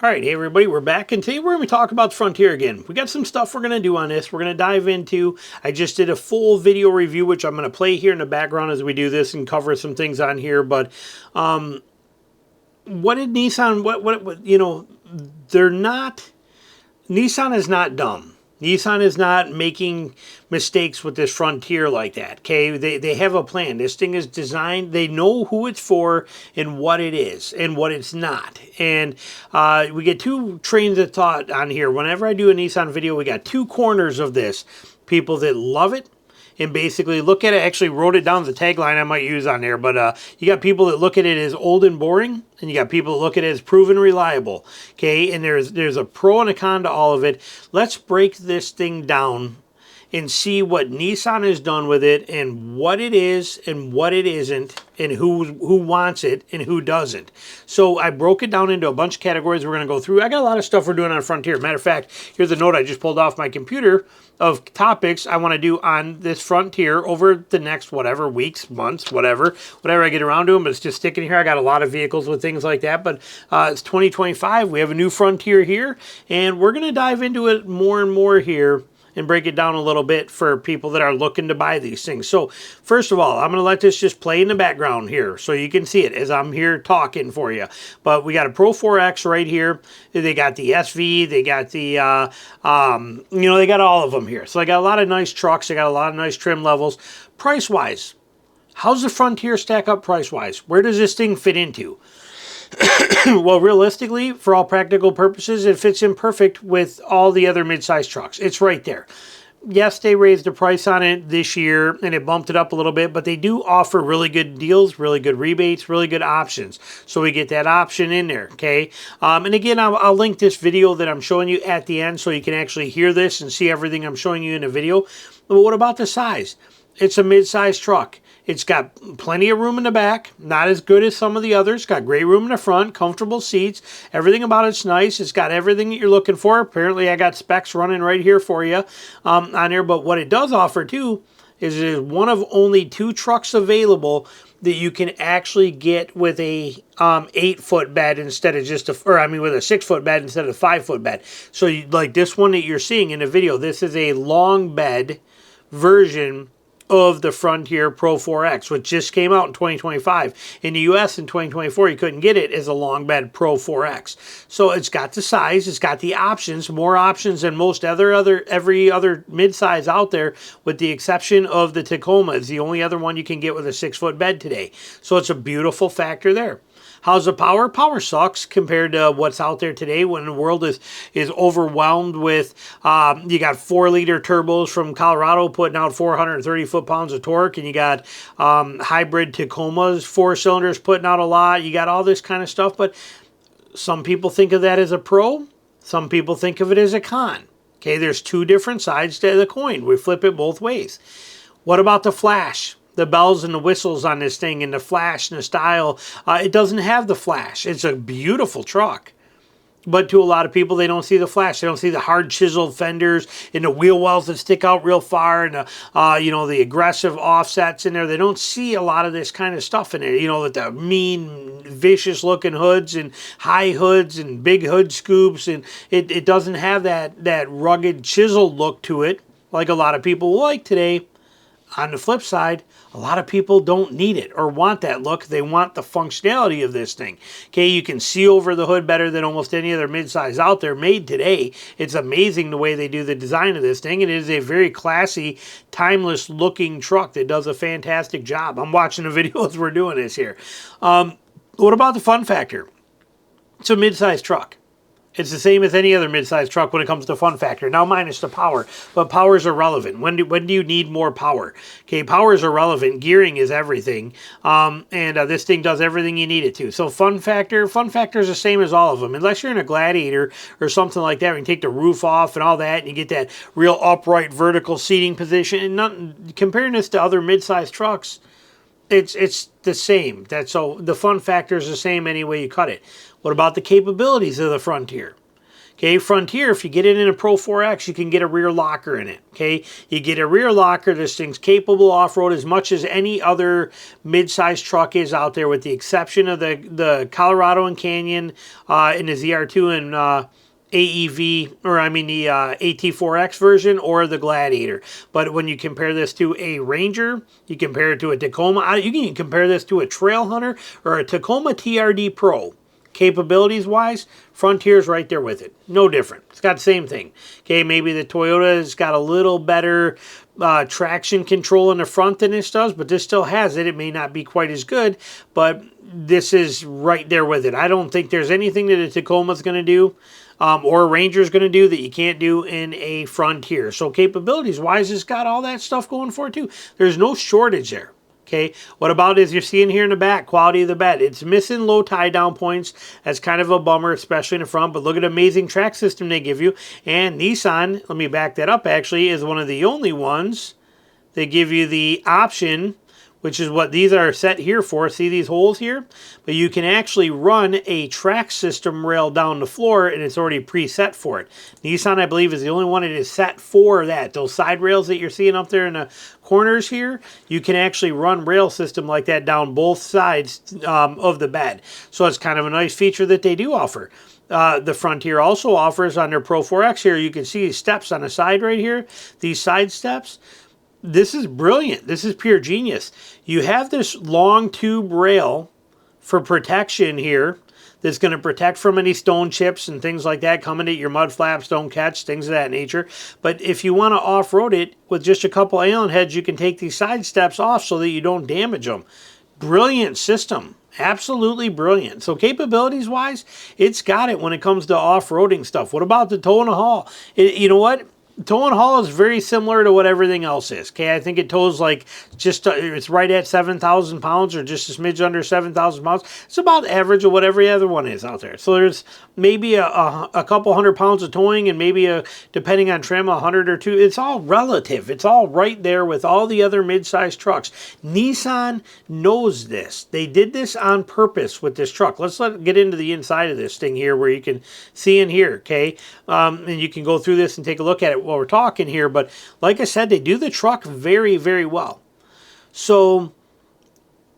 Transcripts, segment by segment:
All right, hey everybody, we're back, and today we're going to talk about the Frontier again. We got some stuff we're going to do on this. We're going to dive into. I just did a full video review, which I'm going to play here in the background as we do this and cover some things on here. But what did Nissan? What? You know, they're not. Nissan is not dumb. Nissan is not making mistakes with this Frontier like that, okay? They have a plan. This thing is designed. They know who it's for and what it is and what it's not. And we get two trains of thought on here. Whenever I do a Nissan video, we got two corners of this. People that love it and basically look at it. Actually wrote it down, the tagline I might use on there, but you got people that look at it as old and boring, and you got people that look at it as proven reliable, okay? And there's a pro and a con to all of it. Let's break this thing down and see what Nissan has done with it and what it is and what it isn't and who wants it and who doesn't. So I broke it down into a bunch of categories we're going to go through. I got a lot of stuff we're doing on Frontier. Matter of fact, here's a note I just pulled off my computer of topics I want to do on this Frontier over the next whatever, weeks, months, whatever I get around to them. But it's just sticking here. I got a lot of vehicles with things like that, but it's 2025. We have a new Frontier here, and we're going to dive into it more and more here and break it down a little bit for people that are looking to buy these things. So first of all, I'm going to let this just play in the background here so you can see it as I'm here talking for you. But we got a Pro 4X right here. They got the SV. They got the, they got all of them here. So they got a lot of nice trucks. They got a lot of nice trim levels. Price-wise, how's the Frontier stack up price-wise? Where does this thing fit into? Well, realistically, for all practical purposes, it fits in perfect with all the other mid-size trucks. It's right there. Yes, they raised the price on it this year, and it bumped it up a little bit, but they do offer really good deals, really good rebates, really good options. So we get that option in there, okay? And again, I'll link this video that I'm showing you at the end so you can actually hear this and see everything I'm showing you in the video. But what about the size? It's a mid-size truck. It's got plenty of room in the back, not as good as some of the others. Got great room in the front, comfortable seats. Everything about it's nice. It's got everything that you're looking for. Apparently, I got specs running right here for you on there. But what it does offer, too, is it is one of only two trucks available that you can actually get with a 8-foot bed instead of just with a 6-foot bed instead of a 5-foot bed. So like this one that you're seeing in the video, this is a long bed version of the Frontier Pro 4X, which just came out in 2025. In the US in 2024, you couldn't get it as a long bed Pro 4X. So it's got the size, it's got the options, more options than most every other midsize out there, with the exception of the Tacoma. It's the only other one you can get with a 6-foot bed today. So it's a beautiful factor there. How's the power? Power sucks compared to what's out there today when the world is overwhelmed with, you got 4-liter turbos from Colorado putting out 430 foot-pounds of torque, and you got hybrid Tacomas, 4 cylinders putting out a lot. You got all this kind of stuff, but some people think of that as a pro. Some people think of it as a con. Okay, there's two different sides to the coin. We flip it both ways. What about the flash? The bells and the whistles on this thing and the flash and the style. It doesn't have the flash. It's a beautiful truck. But to a lot of people, they don't see the flash. They don't see the hard chiseled fenders and the wheel wells that stick out real far and the aggressive offsets in there. They don't see a lot of this kind of stuff in there. With the mean, vicious looking hoods and high hoods and big hood scoops. And it doesn't have that rugged chiseled look to it like a lot of people like today. On the flip side, a lot of people don't need it or want that look. They want the functionality of this thing. Okay, you can see over the hood better than almost any other midsize out there made today. It's amazing the way they do the design of this thing, and it is a very classy, timeless looking truck that does a fantastic job. I'm watching the video as we're doing this here. What about the fun factor? It's a midsize truck. It's the same as any other midsize truck when it comes to fun factor. Now minus the power, but power is irrelevant. When do you need more power? Okay, power is irrelevant. Gearing is everything, and this thing does everything you need it to. So fun factor is the same as all of them, unless you're in a Gladiator or something like that. You can take the roof off and all that, and you get that real upright vertical seating position. And comparing this to other midsize trucks, it's the same. So the fun factor is the same any way you cut it. What about the capabilities of the Frontier? Okay, Frontier, if you get it in a Pro 4X, you can get a rear locker in it. Okay, you get a rear locker. This thing's capable off-road as much as any other mid-size truck is out there, with the exception of the Colorado and Canyon and the ZR2 and AEV, or I mean the AT4X version, or the Gladiator. But when you compare this to a Ranger, you compare it to a Tacoma, you can compare this to a Trail Hunter or a Tacoma TRD Pro. Capabilities wise, Frontier's right there with it. No different. It's got the same thing. Okay, maybe the Toyota has got a little better traction control in the front than this does, but this still has it. It may not be quite as good, but this is right there with it. I don't think there's anything that a Tacoma's going to do or a Ranger's going to do that you can't do in a Frontier. So capabilities wise, it's got all that stuff going for it too. There's no shortage there. Okay, what about, as you're seeing here in the back, quality of the bed? It's missing low tie down points. That's kind of a bummer, especially in the front, but look at the amazing track system they give you. And Nissan, let me back that up actually, is one of the only ones that give you the option, which is what these are set here for. See these holes here? But you can actually run a track system rail down the floor, and it's already preset for it. Nissan, I believe, is the only one that is set for that. Those side rails that you're seeing up there in the corners here, you can actually run rail system like that down both sides of the bed. So it's kind of a nice feature that they do offer. The Frontier also offers on their Pro 4X here, you can see these steps on the side right here, these side steps. This is brilliant. This is pure genius. You have this long tube rail for protection here that's going to protect from any stone chips and things like that coming at your mud flaps, don't catch, things of that nature. But if you want to off-road it with just a couple Allen heads, you can take these side steps off so that you don't damage them. Brilliant system. Absolutely brilliant. So capabilities wise, it's got it when it comes to off-roading stuff. What about the tow and haul? You know what? Tow and haul is very similar to what everything else is. Okay, I think it tows like just, it's right at 7,000 pounds or just a smidge under 7,000 pounds. It's about average of what every other one is out there. So there's maybe a couple hundred pounds of towing and maybe depending on trim, 100 or two. It's all relative. It's all right there with all the other mid-sized trucks. Nissan knows this. They did this on purpose with this truck. Let's get into the inside of this thing here where you can see in here, okay? And you can go through this and take a look at it while we're talking here, but like I said, they do the truck very, very well. So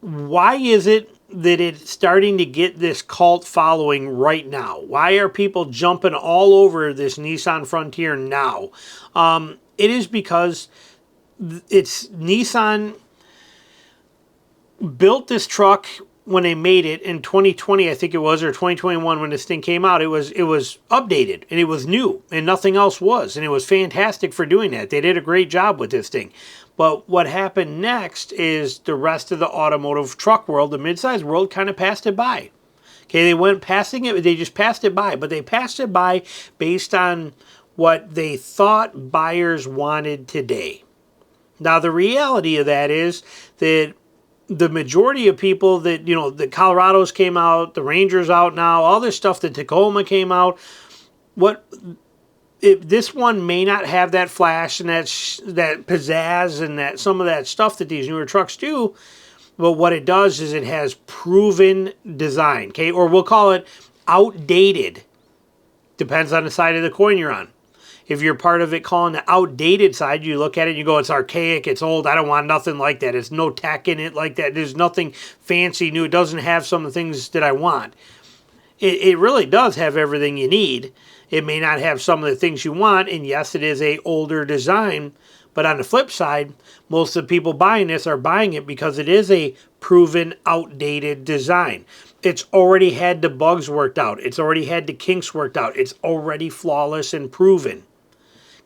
why is it that it's starting to get this cult following right now? Why are people jumping all over this Nissan Frontier now? It is because it's Nissan built this truck when they made it in 2020, I think it was, or 2021 when this thing came out. It was updated and it was new and nothing else was, and it was fantastic for doing that. They did a great job with this thing. But what happened next is the rest of the automotive truck world, the midsize world, kind of passed it by. Okay, they went passing it, they just passed it by, but they passed it by based on what they thought buyers wanted today. Now the reality of that is that the majority of people that, you know, the Colorados came out, the Rangers out now, all this stuff, the Tacoma came out. This one may not have that flash and that pizzazz and that some of that stuff that these newer trucks do, but what it does is it has proven design, okay, or we'll call it outdated. Depends on the side of the coin you're on. If you're part of it calling the outdated side, you look at it and you go, it's archaic, it's old, I don't want nothing like that. It's no tech in it like that. There's nothing fancy new. It doesn't have some of the things that I want. It really does have everything you need. It may not have some of the things you want, and yes, it is a older design, but on the flip side, most of the people buying this are buying it because it is a proven outdated design. It's already had the bugs worked out. It's already had the kinks worked out. It's already flawless and proven.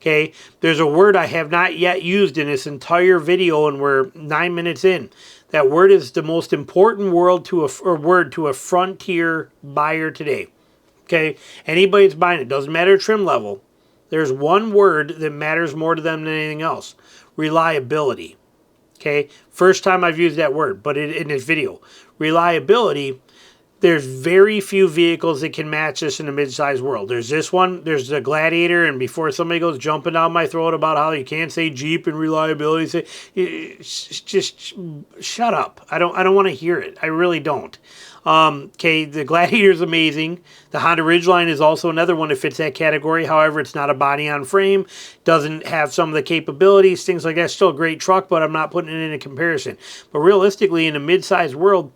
Okay, there's a word I have not yet used in this entire video, and we're 9 minutes in. That word is the most important word to a Frontier buyer today. Okay, anybody that's buying it, doesn't matter trim level, there's one word that matters more to them than anything else: reliability. Okay, first time I've used that word, but in this video, reliability. There's very few vehicles that can match this in the mid-size world. There's this one, there's the Gladiator, and before somebody goes jumping down my throat about how you can't say Jeep and reliability, just shut up. I don't want to hear it. I really don't. Okay, the Gladiator is amazing. The Honda Ridgeline is also another one that fits that category. However, it's not a body-on-frame, doesn't have some of the capabilities, things like that. Still a great truck, but I'm not putting it in a comparison. But realistically, in a mid-size world,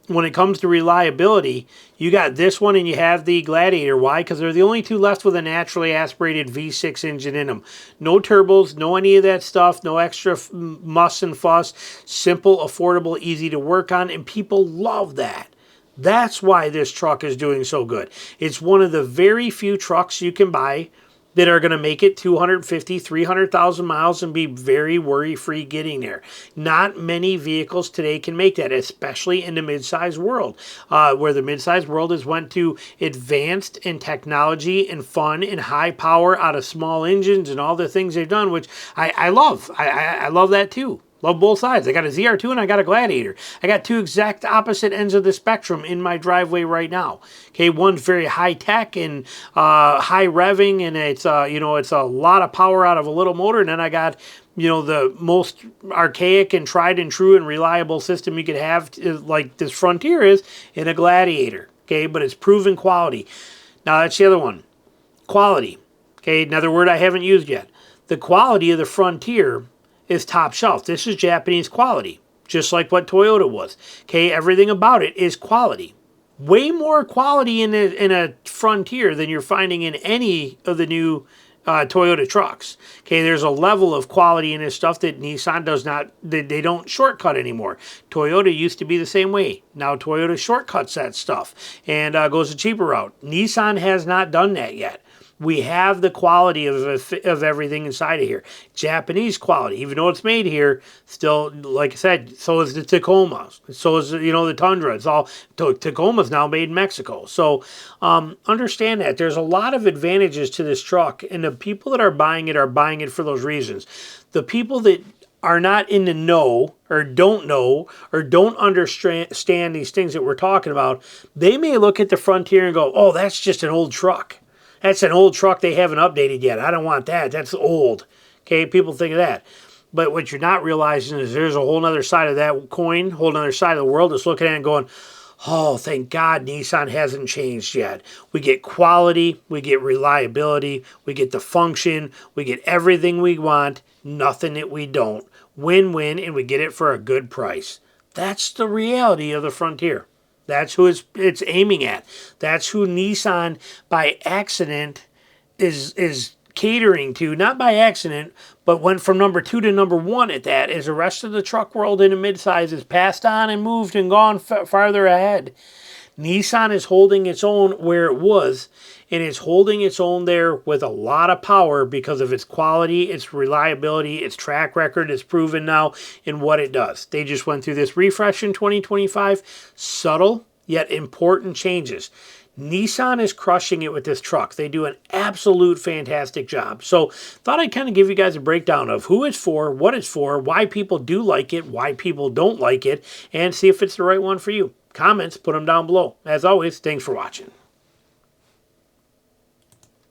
when it comes to reliability, you got this one and you have the Gladiator. Why? Because they're the only two left with a naturally aspirated V6 engine in them. No turbos, no any of that stuff, no extra muss and fuss. Simple, affordable, easy to work on, and people love that. That's why this truck is doing so good. It's one of the very few trucks you can buy that are going to make it 250, 300,000 miles and be very worry-free getting there. Not many vehicles today can make that, especially in the mid-size world, where the mid-size world has went to advanced in technology and fun and high power out of small engines and all the things they've done, which I love. I love that too. Love both sides. I got a ZR2 and I got a Gladiator. I got two exact opposite ends of the spectrum in my driveway right now. Okay, one's very high tech and high revving, and it's it's a lot of power out of a little motor. And then I got the most archaic and tried and true and reliable system you could have, like this Frontier is, in a Gladiator. Okay, but it's proven quality. Now that's the other one, quality. Okay, another word I haven't used yet. The quality of the Frontier is top shelf. This is Japanese quality, just like what Toyota was. Okay, everything about it is quality. Way more quality in a Frontier than you're finding in any of the new Toyota trucks. Okay, there's a level of quality in this stuff that Nissan does not, they don't shortcut anymore. Toyota used to be the same way. Now Toyota shortcuts that stuff and goes a cheaper route. Nissan has not done that yet. We have the quality of everything inside of here. Japanese quality, even though it's made here, still, like I said, so is the Tacoma. So is, the Tundra. It's all, Tacoma's now made in Mexico. So understand that. There's a lot of advantages to this truck, and the people that are buying it for those reasons. The people that are not in the know or don't understand these things that we're talking about, they may look at the Frontier and go, oh, that's just an old truck. That's an old truck they haven't updated yet. I don't want that. That's old. Okay, people think of that. But what you're not realizing is there's a whole other side of that coin, whole other side of the world that's looking at it and going, oh, thank God Nissan hasn't changed yet. We get quality, we get reliability, we get the function, we get everything we want, nothing that we don't. Win-win, and we get it for a good price. That's the reality of the Frontier. That's who it's aiming at. That's who Nissan, by accident, is catering to. Not by accident, but went from number 2 to number 1 at that, as the rest of the truck world in the midsize is passed on and moved and gone farther ahead. Nissan is holding its own where it was, and it's holding its own there with a lot of power because of its quality, its reliability, its track record. It's proven now in what it does. They just went through this refresh in 2025. Subtle, yet important changes. Nissan is crushing it with this truck. They do an absolute fantastic job. So thought I'd kind of give you guys a breakdown of who it's for, what it's for, why people do like it, why people don't like it, and see if it's the right one for you. Comments, put them down below. As always, thanks for watching.